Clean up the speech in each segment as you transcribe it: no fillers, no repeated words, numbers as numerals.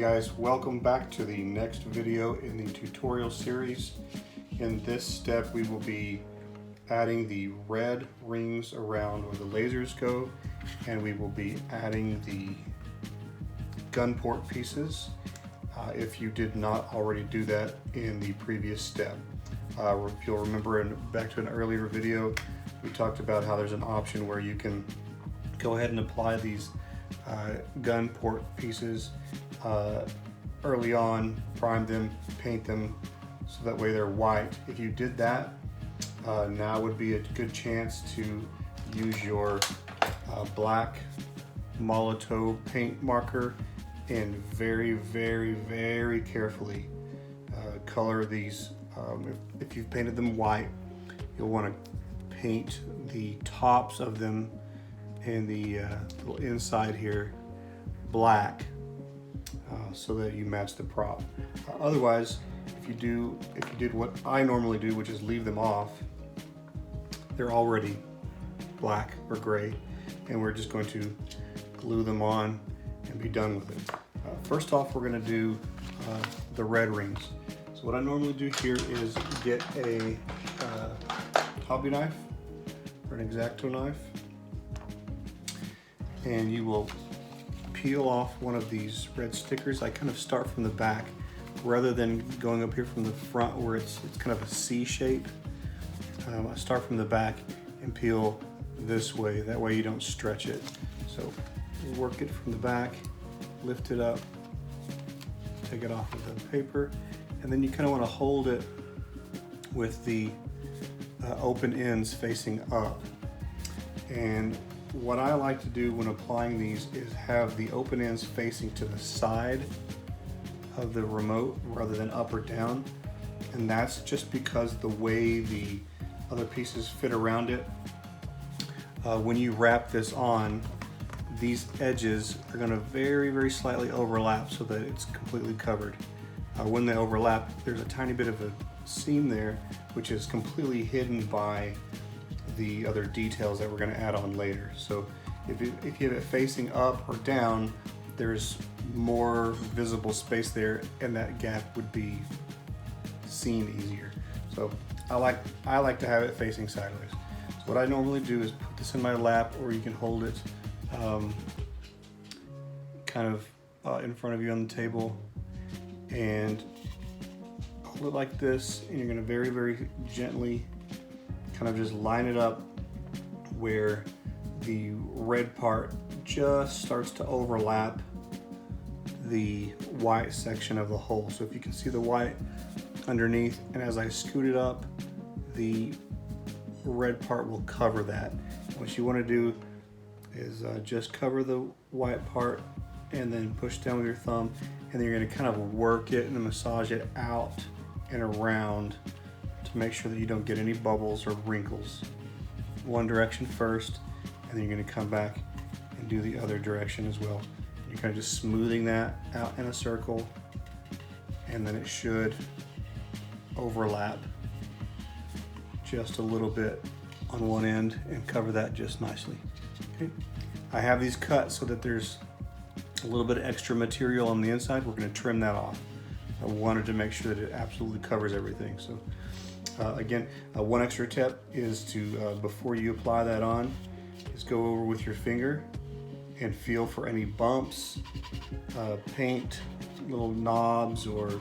guys, welcome back to the next video in the tutorial series. In this step we will be adding the red rings around where the lasers go, and we will be adding the gun port pieces if you did not already do that in the previous step. If you'll remember, back to an earlier video, we talked about how there's an option where you can go ahead and apply these gun port pieces early on, prime them, paint them so that way they're white. If you did that, now would be a good chance to use your black Molotow paint marker and very, very, very carefully color these. If you've painted them white, you'll want to paint the tops of them and the little inside here black so that you match the prop. Otherwise, if you did what I normally do, which is leave them off, they're already black or gray, and we're just going to glue them on and be done with it. First off, we're going to do the red rings. So what I normally do here is get a hobby knife or an X-Acto knife, and you will peel off one of these red stickers. I kind of start from the back rather than going up here from the front where it's kind of a C shape. I start from the back and peel this way. That way you don't stretch it. So work it from the back, lift it up, take it off of the paper, and then you kind of want to hold it with the open ends facing up. And what I like to do when applying these is have the open ends facing to the side of the remote rather than up or down. And that's just because the way the other pieces fit around it. When you wrap this on, these edges are going to very, very slightly overlap so that it's completely covered. When they overlap, there's a tiny bit of a seam there, which is completely hidden by the other details that we're going to add on later. So if you have it facing up or down, there's more visible space there, and that gap would be seen easier. So I like to have it facing sideways. So what I normally do is put this in my lap, or you can hold it kind of in front of you on the table, and hold it like this, and you're going to very, very gently kind of just line it up where the red part just starts to overlap the white section of the hole. So if you can see the white underneath, and as I scoot it up, the red part will cover that. What you want to do is just cover the white part and then push down with your thumb, and then you're going to kind of work it and massage it out and around to make sure that you don't get any bubbles or wrinkles. One direction first, and then you're going to come back and do the other direction as well. You're kind of just smoothing that out in a circle, and then it should overlap just a little bit on one end and cover that just nicely. Okay. I have these cut so that there's a little bit of extra material on the inside. We're going to trim that off. I wanted to make sure that it absolutely covers everything. So again, one extra tip is to, before you apply that on, is go over with your finger and feel for any bumps, paint, little knobs, or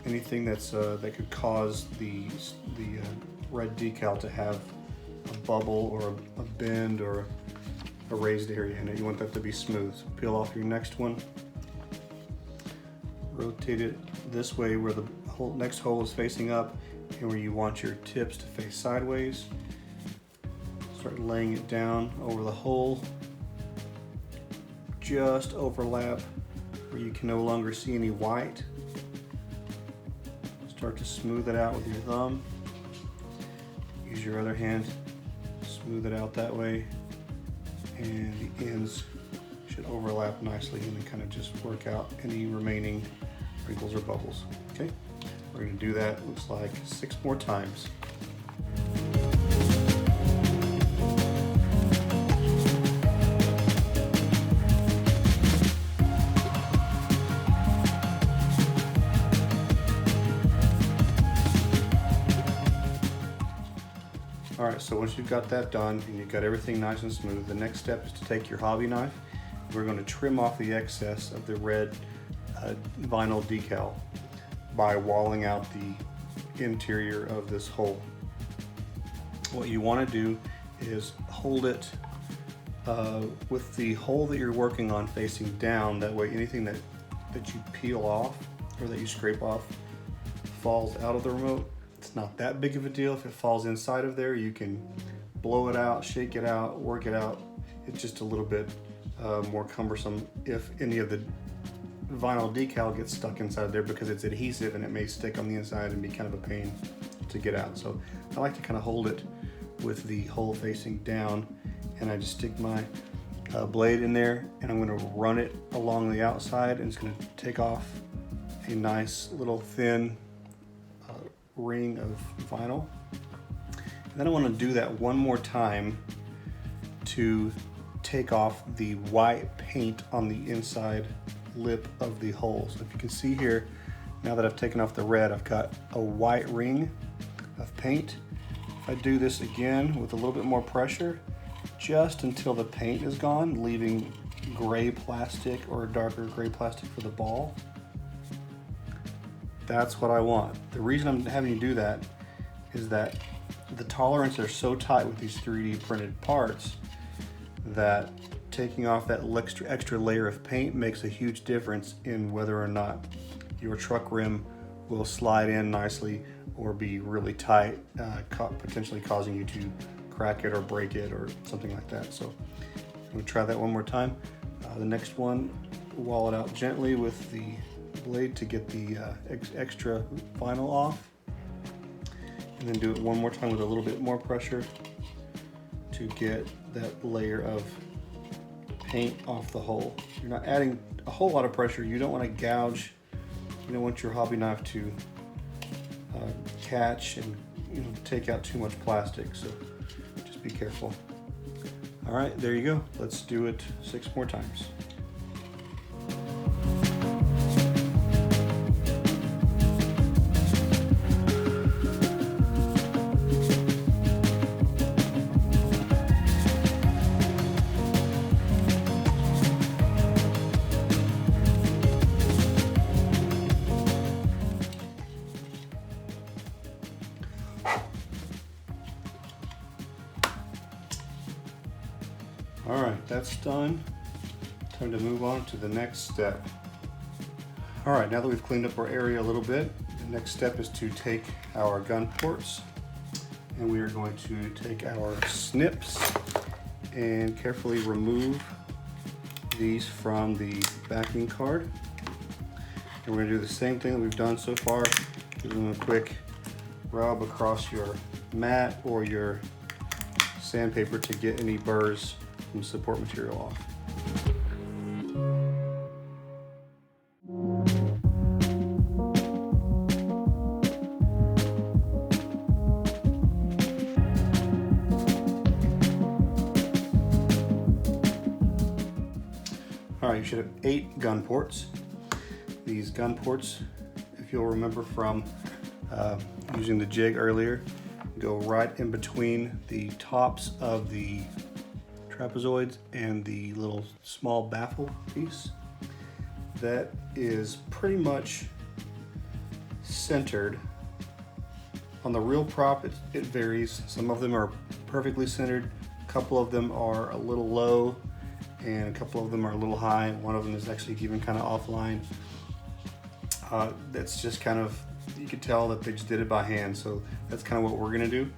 anything that's that could cause the red decal to have a bubble or a bend or a raised area in it. You want that to be smooth. So peel off your next one. Rotate it this way where the next hole is facing up and where you want your tips to face sideways. Start laying it down over the hole. Just overlap where you can no longer see any white. Start to smooth it out with your thumb. Use your other hand, smooth it out that way, and the ends should overlap nicely, and then kind of just work out any remaining wrinkles or bubbles. Okay, we're going to do that, looks like 6 more times. right, so once you've got that done and you've got everything nice and smooth, the next step is to take your hobby knife. We're going to trim off the excess of the red vinyl decal by walling out the interior of this hole. What you want to do is hold it with the hole that you're working on facing down. That way anything that you peel off or that you scrape off falls out of the remote. It's not that big of a deal. If it falls inside of there, you can blow it out, shake it out, work it out. It's just a little bit more cumbersome if any of the vinyl decal gets stuck inside there, because it's adhesive and it may stick on the inside and be kind of a pain to get out. So I like to kind of hold it with the hole facing down, and I just stick my blade in there and I'm going to run it along the outside, and it's going to take off a nice little thin ring of vinyl. And then I want to do that one more time to take off the white paint on the inside lip of the hole. So if you can see here, now that I've taken off the red, I've got a white ring of paint. If I do this again with a little bit more pressure, just until the paint is gone, leaving gray plastic or darker gray plastic for the ball, that's what I want. The reason I'm having you do that is that the tolerances are so tight with these 3D printed parts that taking off that extra layer of paint makes a huge difference in whether or not your truck rim will slide in nicely or be really tight, potentially causing you to crack it or break it or something like that. So I'm going to try that one more time. The next one, wall it out gently with the blade to get the extra vinyl off, and then do it one more time with a little bit more pressure to get that layer of paint off the hole. You're not adding a whole lot of pressure. You don't want to gouge. You don't want your hobby knife to catch and take out too much plastic, so just be careful. All right, there you go. Let's do it 6 more times. All right, that's done. Time to move on to the next step. All right, now that we've cleaned up our area a little bit, the next step is to take our gun ports, and we are going to take our snips and carefully remove these from the backing card. And we're gonna do the same thing that we've done so far. Give them a quick rub across your mat or your sandpaper to get any burrs from support material off. All right, you should have 8 gun ports. These gun ports, if you'll remember from using the jig earlier, go right in between the tops of the trapezoids and the little small baffle piece. That is pretty much centered. On the real prop, it varies. Some of them are perfectly centered, a couple of them are a little low, and a couple of them are a little high. One of them is actually even kind of offline. That's just kind of, you could tell that they just did it by hand, so that's kind of what we're gonna do.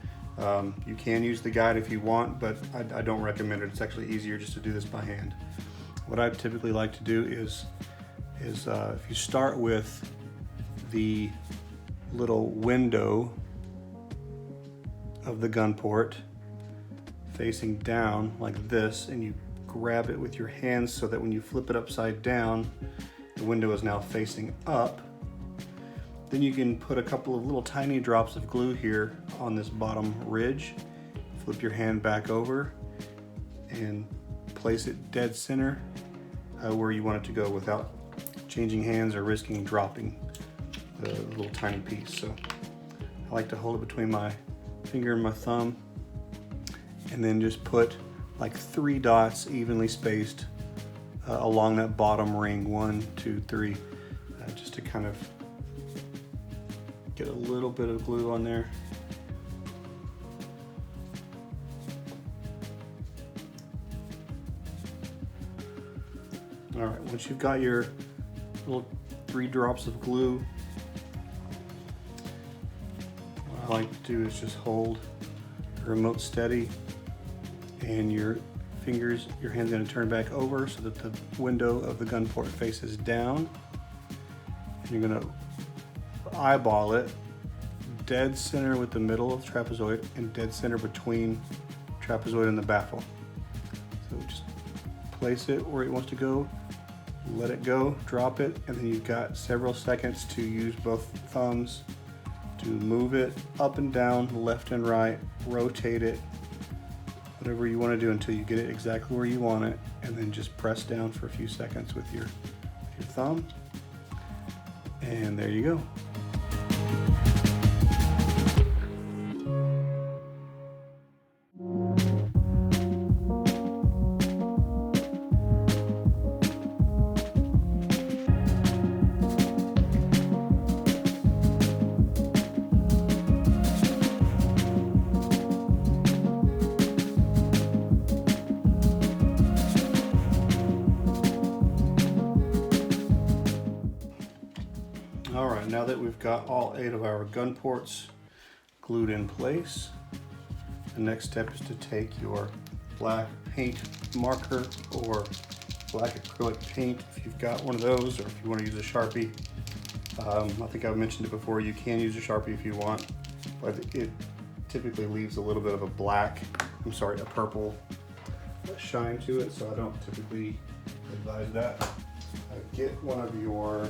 You can use the guide if you want, but I don't recommend it. It's actually easier just to do this by hand. What I typically like to do is if you start with the little window of the gun port facing down like this, and you grab it with your hands so that when you flip it upside down, the window is now facing up. Then you can put a couple of little tiny drops of glue here on this bottom ridge. Flip your hand back over and place it dead center where you want it to go without changing hands or risking dropping the little tiny piece. So I like to hold it between my finger and my thumb and then just put like 3 dots evenly spaced along that bottom ring, 1, 2, 3, just to kind of get a little bit of glue on there. All right, once you've got your little 3 drops of glue, what I like to do is just hold the remote steady, and your hand's gonna turn back over so that the window of the gun port faces down. And you're gonna eyeball it dead center with the middle of the trapezoid and dead center between trapezoid and the baffle. So just place it where it wants to go, let it go, drop it, and then you've got several seconds to use both thumbs to move it up and down, left and right, rotate it, whatever you want to do until you get it exactly where you want it, and then just press down for a few seconds with your thumb, and there you go. All right, now that we've got all 8 of our gun ports glued in place, the next step is to take your black paint marker or black acrylic paint, if you've got one of those, or if you want to use a Sharpie. I think I've mentioned it before, you can use a Sharpie if you want, but it typically leaves a little bit of a purple shine to it, so I don't typically advise that. Get one of your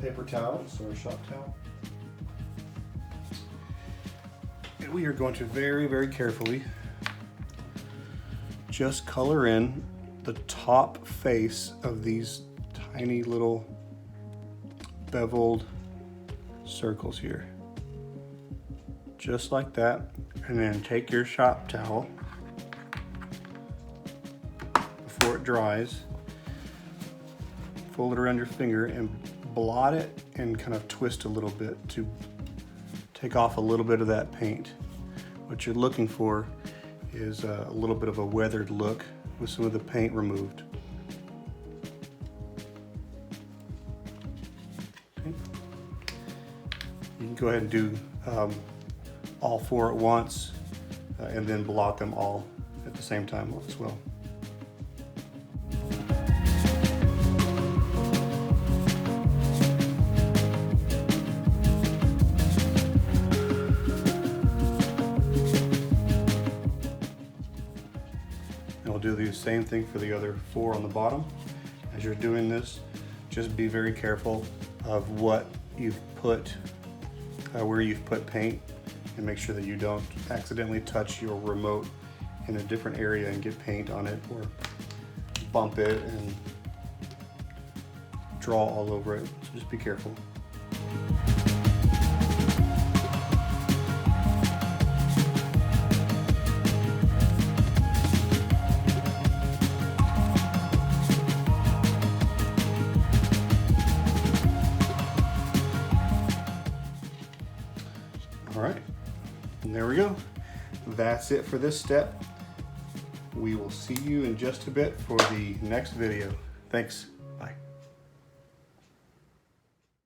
paper towels or a shop towel, and we are going to very, very carefully just color in the top face of these tiny little beveled circles here, just like that. And then take your shop towel before it dries, fold it around your finger and blot it and kind of twist a little bit to take off a little bit of that paint. What you're looking for is a little bit of a weathered look with some of the paint removed. Okay. You can go ahead and do all 4 at once and then blot them all at the same time as well. And we'll do the same thing for the other 4 on the bottom. As you're doing this, just be very careful of what you've put, where you've put paint, and make sure that you don't accidentally touch your remote in a different area and get paint on it, or bump it and draw all over it. So just be careful. All right, and there we go. That's it for this step. We will see you in just a bit for the next video. Thanks.